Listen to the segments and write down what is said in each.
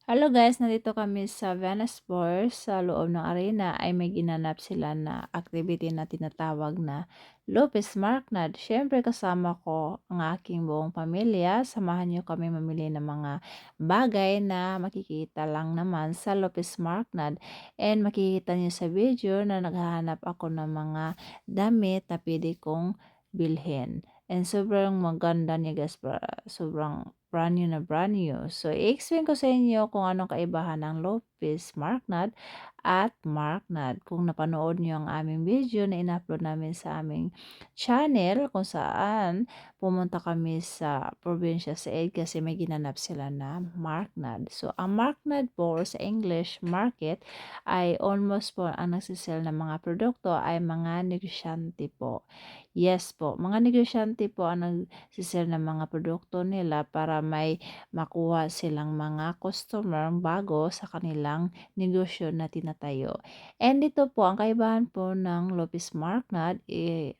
Hello guys, nandito kami sa Venice Sports. Sa loob ng arena ay may ginanap sila na activity na tinatawag na Lopez Marknad. Siyempre kasama ko ang aking buong pamilya. Samahan niyo kami mamili ng mga bagay na makikita lang naman sa Lopez Marknad. And makikita niyo sa video na naghahanap ako ng mga damit na pwede kong bilhin. And sobrang maganda niya guys, sobrang brand new na brand new. So, i-explain ko sa inyo kung anong kaibahan ng Lopez Marknad at Marknad. Kung napanood niyo ang aming video na in-upload namin sa aming channel kung saan pumunta kami sa probinsya sa Ed kasi may ginanap sila na Marknad. So, ang Marknad po sa English market ay almost po ang nagsisell ng mga produkto ay mga negosyante po. Yes po, mga negosyante po ang nagsisell ng mga produkto nila para may makuha silang mga customer bago sa kanilang negosyo na tinatayo. And ito po, ang kaibahan po ng Lopez Marknad,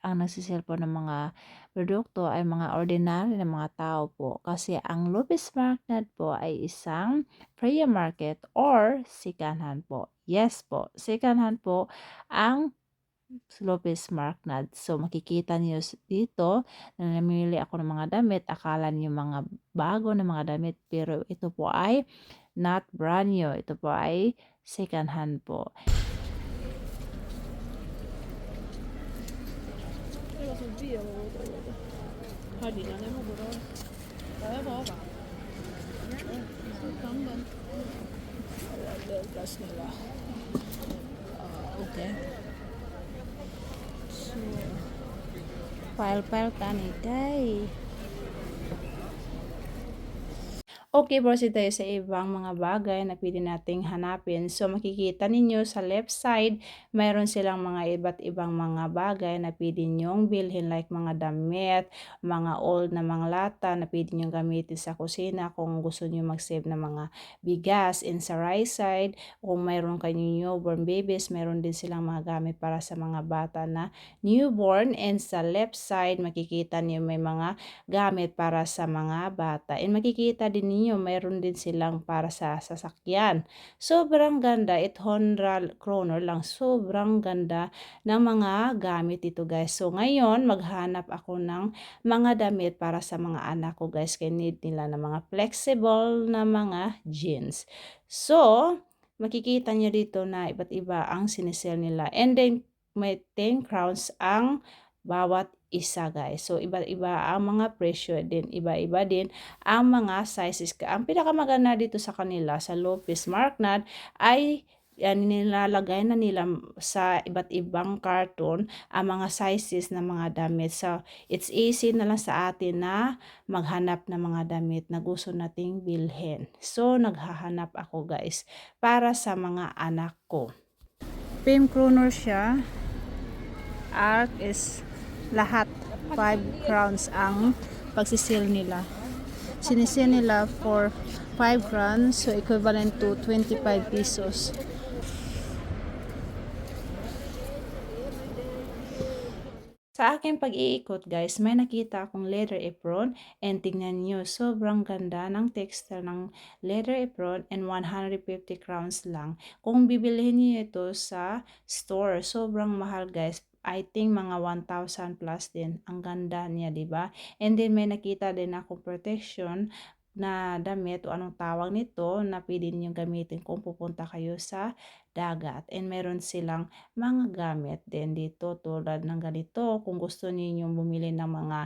ang nagsisell po ng mga produkto ay mga ordinary na mga tao po. Kasi ang Lopez Marknad po ay isang prayer market or second hand po. Yes po, second hand po ang Lopez Marknad. So, makikita niyo dito na namili ako ng mga damit. Akala niyo mga bago na mga damit. Pero ito po ay not brand new. Ito po ay second hand po. Okay. So, file tani day. Okay, proceed tayo sa ibang mga bagay na pwede nating hanapin. So, makikita ninyo sa left side, mayroon silang mga iba't ibang mga bagay na pwede nyong bilhin like mga damit, mga old na mga lata na pwede nyong gamitin sa kusina kung gusto nyo mag-save ng mga bigas. And sa right side, kung mayroon kayong newborn babies, mayroon din silang mga gamit para sa mga bata na newborn. And sa left side, makikita niyo may mga gamit para sa mga bata. And makikita din niyo mayroon din silang para sa sasakyan. Sobrang ganda, 800 kroner lang. Sobrang ganda ng mga gamit ito guys. So ngayon, maghanap ako ng mga damit para sa mga anak ko guys. Kaya need nila ng mga flexible na mga jeans. So, makikita niyo dito na iba't iba ang sinisell nila. And then, may 10 crowns ang bawat isa guys. So, iba-iba ang mga presyo din. Iba-iba din ang mga sizes. Ang pinakamaganda dito sa kanila, sa Lopez Marknad, ay nilalagay na nila sa iba't ibang carton ang mga sizes ng mga damit. So, it's easy na lang sa atin na maghanap ng mga damit na gusto nating bilhin. So, naghahanap ako guys para sa mga anak ko. Pim kroner siya. Arc is lahat 5 crowns ang pagsisil nila. Sinisil nila for 5 crowns, so equivalent to 25 pesos. Sa aking pag-iikot guys, may nakita akong leather apron and tingnan nyo, sobrang ganda ng texture ng leather apron and 150 crowns lang. Kung bibilihin niyo ito sa store, sobrang mahal guys. I think mga 1,000 plus din. Ang ganda niya, di ba? And then may nakita din akong protection na damit o anong tawag nito na pwede niyo gamitin kung pupunta kayo sa dagat. And meron silang mga gamit din dito tulad ng ganito kung gusto niyo bumili ng mga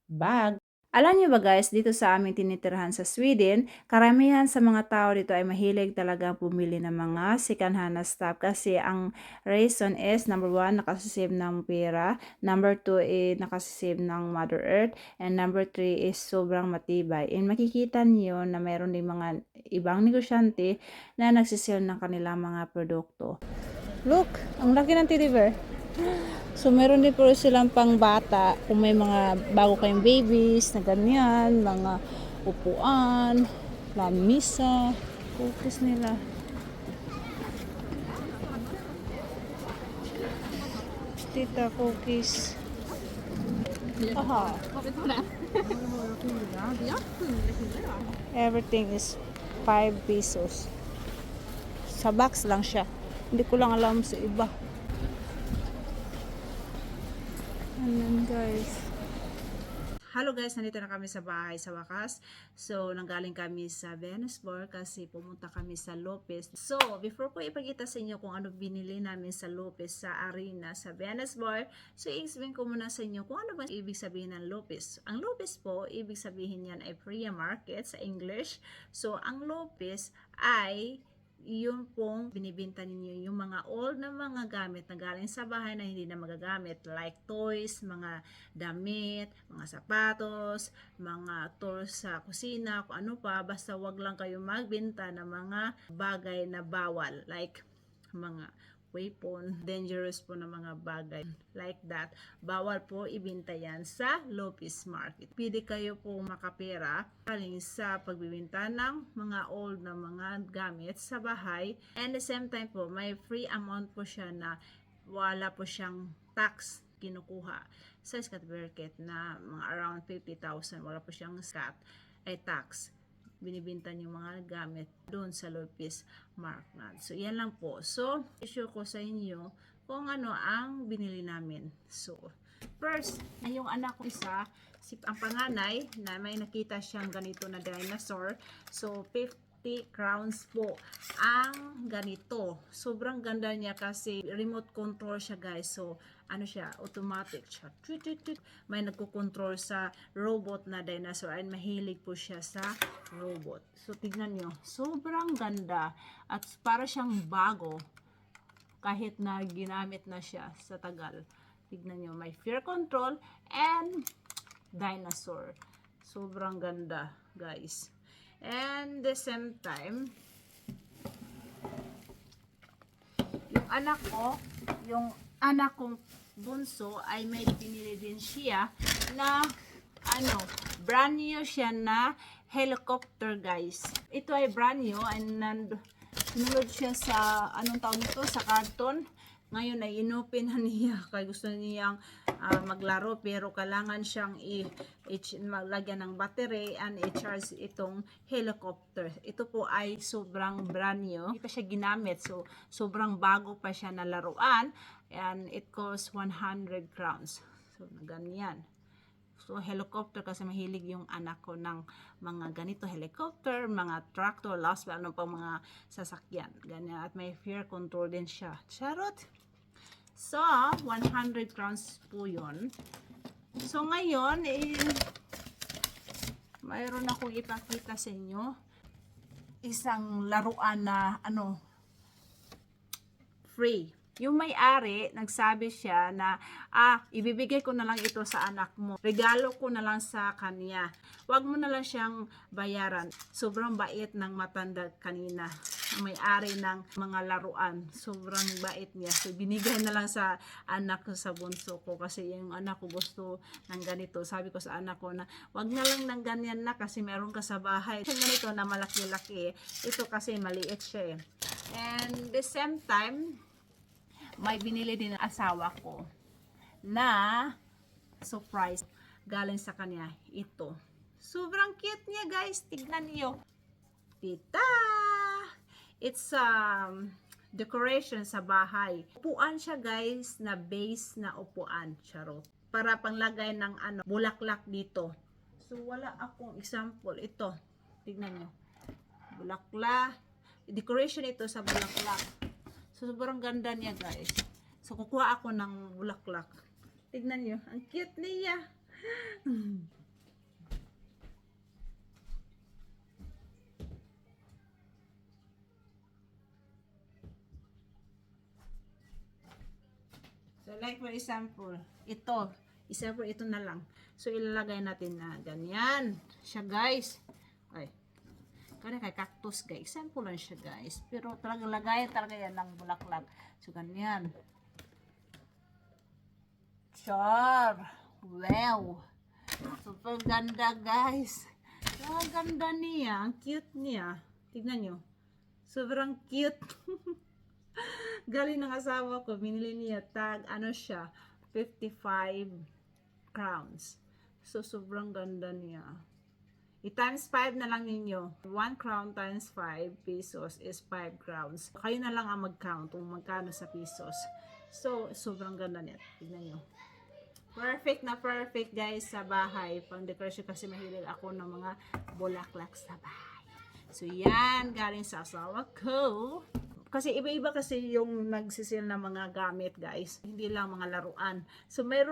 bag. Alam niyo ba guys, dito sa aming tinitirhan sa Sweden, karamihan sa mga tao dito ay mahilig talaga bumili ng mga second hand na stuff kasi ang reason is number 1, nakasisave ng pera, number 2 nakasisave ng Mother Earth, and number 3 is sobrang matibay. And makikita niyo na mayroon din mga ibang negosyante na nagsisell ng kanilang mga produkto. Look, ang laki ng teddy bear. So, meron din po silang pang bata. Kung may mga bago kayong babies na ganyan, mga upuan, lamisa, cookies nila. Tita cookies. Aha. Everything is 5 pesos. Sa box lang siya. Hindi ko lang alam sa iba. Ayan guys. Hello guys, nandito na kami sa bahay sa wakas. So, nanggaling kami sa Venusport kasi pumunta kami sa Lopez. So, before ko ipakita sa inyo kung ano binili namin sa Lopez sa arena sa Venusport, so i-explain ko muna sa inyo kung ano ba ibig sabihin ng Lopez. Ang Lopez po, ibig sabihin yan ay Flea Market sa English. So, ang Lopez ay yung pong binibenta ninyo yung mga old na mga gamit na galing sa bahay na hindi na magagamit, like toys, mga damit, mga sapatos, mga tools sa kusina, kung ano pa, basta wag lang kayo magbenta ng mga bagay na bawal, like mga weapon, dangerous po na mga bagay like that. Bawal po ibenta yan sa Lopez Market. Pwede kayo po makapera galing sa pagbibenta ng mga old na mga gamit sa bahay. And the same time po, may free amount po siya na wala po siyang tax kinukuha sa Scott Market na mga around 50,000. Wala po siyang scot ay tax. Binibinta yung mga gamit doon sa Lopez Market. So, yan lang po. So, issue ko sa inyo kung ano ang binili namin. So, first, na yung anak ko isa, ang panganay, na may nakita siyang ganito na dinosaur. So, 50 crowns po ang ganito. Sobrang ganda niya kasi remote control siya guys. So, ano siya, automatic siya. May nagko-control sa robot na dinosaur and mahilig po siya sa robot. So, tignan nyo. Sobrang ganda. At para siyang bago kahit na ginamit na siya sa tagal. Tignan nyo. May fear control and dinosaur. Sobrang ganda, guys. And the same time, yung anak kong bunso ay may pinili din siya na brand new siya na helicopter guys. Ito ay brand new and sinulod siya sa anong tawag nito, sa karton. Ngayon ay inopen na niya kaya gusto niyang maglaro pero kailangan siyang maglagyan ng battery and i-charge itong helicopter. Ito po ay sobrang brand new. Hindi pa siya ginamit so sobrang bago pa siya na laruan and it costs 100 crowns. So ganyan. So, helicopter kasi mahilig yung anak ko ng mga ganito helicopter, mga tractor, last ano pang mga sasakyan. Ganyan. At may fear control din siya. Charot! So, 100 crowns po yun. So, ngayon, mayroon akong ipakita sa inyo. Isang laruan na, free. Yung may-ari, nagsabi siya na, ibibigay ko na lang ito sa anak mo. Regalo ko na lang sa kanya. Huwag mo na lang siyang bayaran. Sobrang bait ng matanda kanina. May-ari ng mga laruan. Sobrang bait niya. So, binigay na lang sa anak ko, sa bunso ko. Kasi yung anak ko gusto ng ganito. Sabi ko sa anak ko na, wag na lang ng ganyan na kasi meron ka sa bahay. Yung ganito na malaki-laki. Ito kasi maliit siya eh. And the same time, may binili din ang asawa ko na surprise galing sa kanya. Ito. Sobrang cute niya guys. Tignan niyo. Tita! It's decoration sa bahay. Upuan siya guys na base na upuan. Charot. Para panglagay ng bulaklak dito. So wala akong example. Ito. Tignan niyo. Bulaklak. Decoration ito sa bulaklak. So, sobrang ganda niya, guys. So, kukuha ako ng bulaklak. Tignan niyo. Ang cute niya. So, like for example, ito. Example, ito na lang. So, ilalagay natin na ganyan. Siya, guys. Ay. Kaya kay cactus guys. Example lang siya guys. Pero talagang lagayan talaga yan ng bulaklak. So ganyan. Char. Wow. Super ganda guys. Ang ganda niya. Ang cute niya. Tignan nyo. Sobrang cute. Galing ng asawa ko. Binili niya tag. Siya. 55 crowns. So sobrang ganda niya. I-times 5 na lang ninyo. 1 crown times 5 pesos is 5 crowns. Kayo na lang ang mag-count kung magkano sa pesos. So, sobrang ganda niya. Tignan nyo. Perfect na perfect guys sa bahay. Pang decoration kasi mahilig ako ng mga bulaklak sa bahay. So, yan. Galing sa asawa ko. Kasi iba-iba kasi yung nagsisil na mga gamit guys. Hindi lang mga laruan. So, may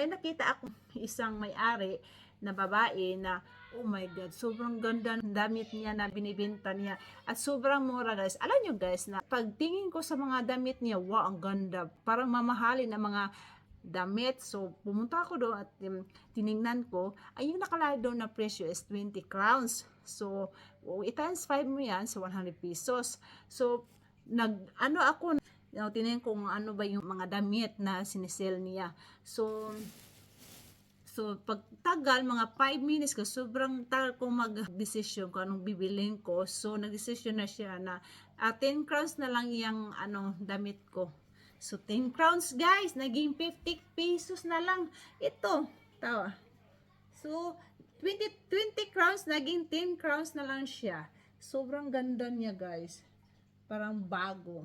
nakita ako isang may-ari na babae na, oh my God, sobrang ganda ng damit niya na binibenta niya. At sobrang mura guys. Alam nyo guys, na pagtingin ko sa mga damit niya, wow, ang ganda. Parang mamahalin na mga damit. So, pumunta ako doon at tiningnan ko, ay yung nakalagay doon na presyo is 20 crowns. So, i-times 5 mo yan sa 100 pesos. So, ako, tinignan ko kung ano ba yung mga damit na sinisell niya. So, pagtagal, mga 5 minutes ko, sobrang tagal kong mag-decision kung anong bibilin ko. So, nag-decision na siya na 10 crowns na lang yung damit ko. So, 10 crowns guys, naging 50 pesos na lang. Ito, tawa. So, 20 crowns, naging 10 crowns na lang siya. Sobrang ganda niya guys. Parang bago.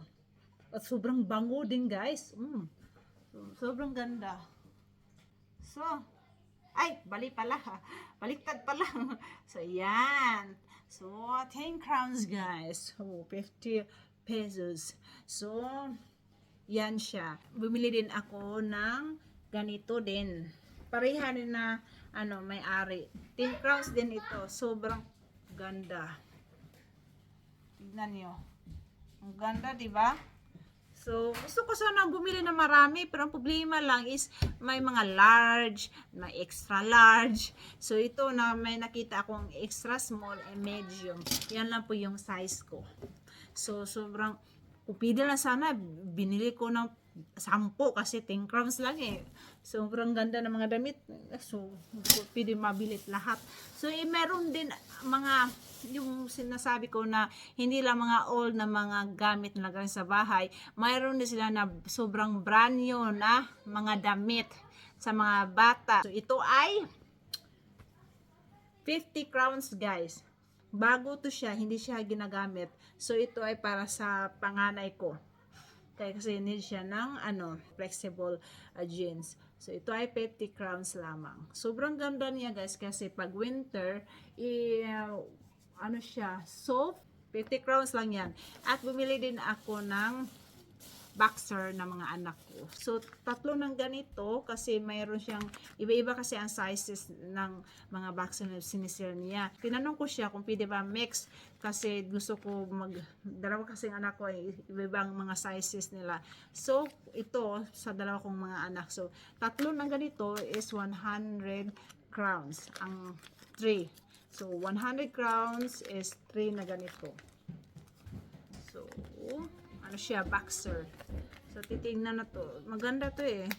At sobrang bango din guys. Sobrang ganda. So, bali pala. Baliktad pala. So, yan. So, 10 crowns, guys. So, 50 pesos. So, yan siya. Bumili din ako ng ganito din. Pareha din na, may-ari. 10 crowns din ito. Sobrang ganda. Tignan nyo. Ang ganda, diba? So, gusto ko sana bumili na marami, pero ang problema lang is may mga large, may extra large. So, ito na may nakita akong extra small and medium. Yan lang po yung size ko. So, sobrang, upida na sana, binili ko ng 10 kasi 10 crowns lang eh. Sobrang ganda ng mga damit. So, pwede mabilit lahat. So, meron din mga, yung sinasabi ko na hindi lang mga old na mga gamit na lang sa bahay. Mayroon din sila na sobrang brand new na mga damit sa mga bata. So, ito ay 50 crowns guys. Bago to siya, hindi siya ginagamit. So, ito ay para sa panganay ko. Kasi need siya ng flexible jeans. So, ito ay 50 crowns lamang. Sobrang ganda niya guys kasi pag winter, siya, soft. 50 crowns lang yan. At bumili din ako ng boxer na mga anak ko. So, 3 ng ganito kasi mayroon siyang, iba-iba kasi ang sizes ng mga boxer na sinisir niya. Tinanong ko siya kung pwede ba mix kasi gusto ko dalawa kasi ang anak ko ay iba-ibang mga sizes nila. So, ito sa dalawa kong mga anak. So, 3 ng ganito is 100 crowns. Ang 3. So, 100 crowns is 3 na ganito. So, siya, boxer. So, titingnan na to. Maganda to eh.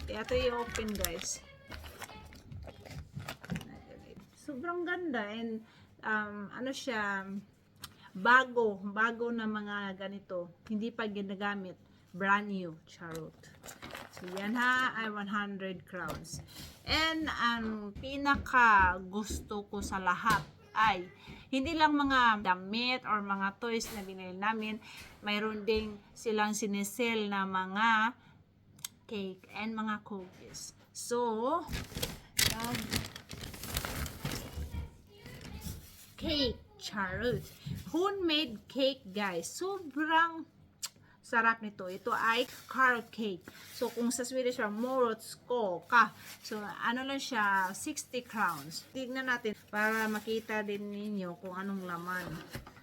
Kaya ito i-open guys. Sobrang ganda and siya, bago na mga ganito. Hindi pa ginagamit. Brand new. Charot. So, yan ha, ay 100 crowns. And, ang pinaka gusto ko sa lahat ay hindi lang mga damit or mga toys na binili namin, mayroon ding silang sinisell na mga cake and mga cookies. So, cake, charot. Homemade cake guys. Sobrang sarap nito. Ito ay carrot cake. So, kung sa Swedish siya, morotskoka. So, lang siya, 60 crowns. Tignan natin para makita din ninyo kung anong laman.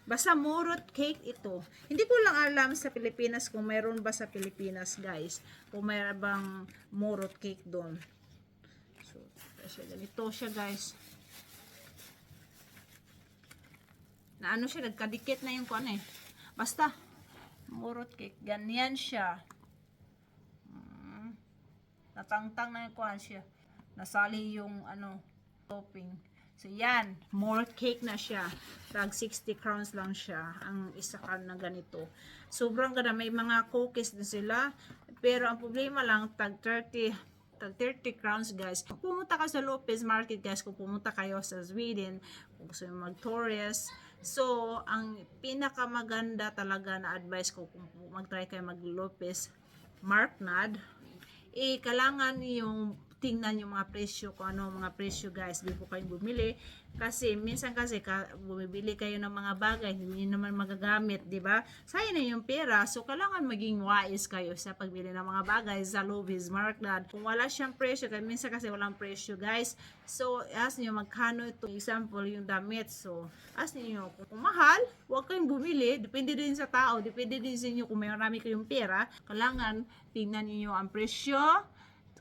Basta morot cake ito. Hindi ko lang alam sa Pilipinas kung mayroon ba sa Pilipinas, guys. Kung mayroon bang morot cake doon. So, ganito siya, guys. Na siya, nagkadikit na yung kuwan eh. Basta, morot cake. Ganyan siya. Natangtang na yung kuhan siya. Nasali yung topping. So, yan. Morot cake na siya. Tag 60 crowns lang siya. Ang isa ka na ganito. Sobrang ganda. May mga cookies din sila. Pero ang problema lang, tag 30 tag 30 crowns guys. Kung pumunta ka sa Lopez Market guys, kung pumunta kayo sa Sweden, kung gusto nyo mag-tourist, so ang pinakamaganda talaga na advice ko kung mag-try kayo mag-Lopez Market, kailangan yung tingnan yung mga presyo, kung ano mga presyo guys before kayo bumili, kasi minsan kasi bumibili kayo ng mga bagay hindi naman magagamit, di ba? Sayang na yung pera, so kailangan maging wise kayo sa pagbili ng mga bagay sa Lopez Market. Kung wala siyang presyo, kasi minsan kasi walang presyo guys, so ask niyo magkano ito, example yung damit, so ask niyo kung mahal, huwag kayong bumili, depende din sa tao, depende din sa inyo kung may marami kayong pera, kailangan tingnan niyo ang presyo,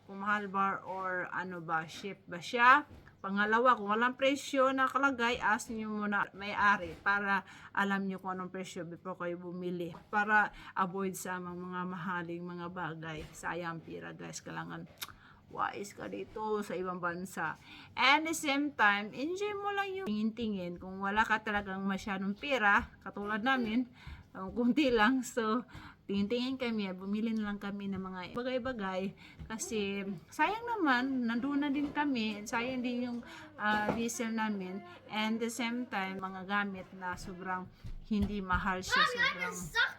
kung mahal ba or ano ba, ship ba siya. Pangalawa, kung walang presyo na nakalagay, ask niyo muna may-ari para alam niyo kung anong presyo before kayo bumili. Para avoid sa mga mahaling mga bagay. Sayang pira guys, kailangan wise ka dito sa ibang bansa. And the same time, enjoy mo lang yung tingin-tingin. Kung wala ka talagang masyadong pera, katulad namin, kunti lang, so tingin-tingin kami, bumili na lang kami ng mga bagay-bagay kasi sayang naman, nandun na din kami, sayang din yung diesel namin, and the same time mga gamit na sobrang hindi mahal siya,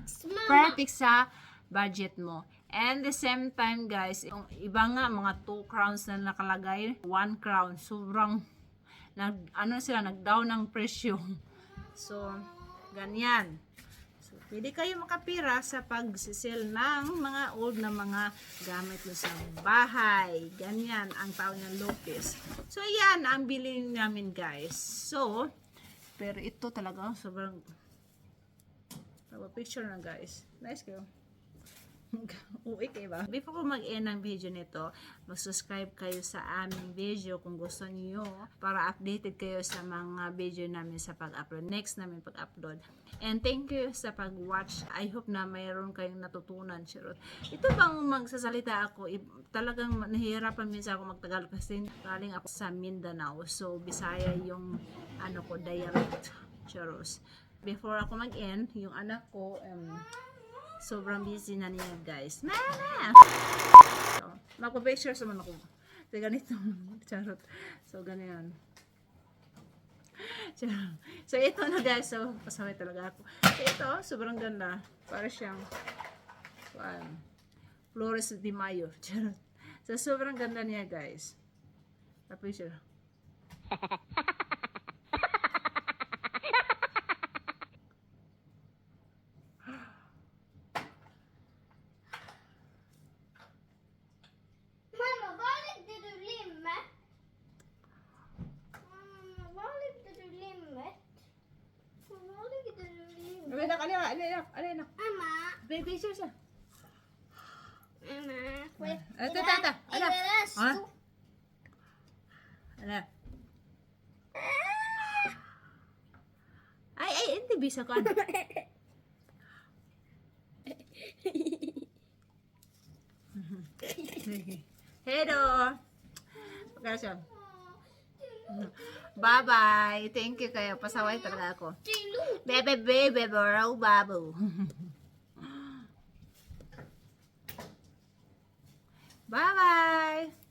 sobrang perfect sa budget mo. And the same time guys, yung iba nga mga 2 crowns na nakalagay, 1 crown, sobrang nag-down ng presyo. So ganyan. Pwede kayo makapira sa pag-sell ng mga old na mga gamit mo sa bahay. Ganyan ang tao ng Lopez. So, yan ang bilhin namin guys. So, pero ito talaga sobrang picture na guys. Nice kayo. Uwi kayo ba? Before ko mag-end ng video nito, mag-subscribe kayo sa aming video kung gusto niyo para updated kayo sa mga video namin sa pag-upload. Next namin pag-upload. And thank you sa pag-watch. I hope na mayroon kayong natutunan. Charot. Ito bang magsasalita ako, talagang nahihirapan minsan ako magtagalog kasi galing ako sa Mindanao. So, Bisaya yung ano ko, dialect. Charos. Before ako mag-end, yung anak ko, sobrang busy na niya guys. Mama! So, magpa-picture sa man ako. So, ganito. Charot. So, ganyan. So, ito na guys. So, pasaway talaga ako. So, ito, sobrang ganda. Para siyang Flores de Mayo. Charot. So, sobrang ganda niya guys. Pa-picture. Alina. Ama. Baby, siya. Ama. Wait. Ito. Ala. Ha? Ala. Ay, hindi bisa ko. Hello. Pagkasya. Bye-bye. Thank you kayo. Pasaway talaga ako. Baby, bro, babu. Bye-bye.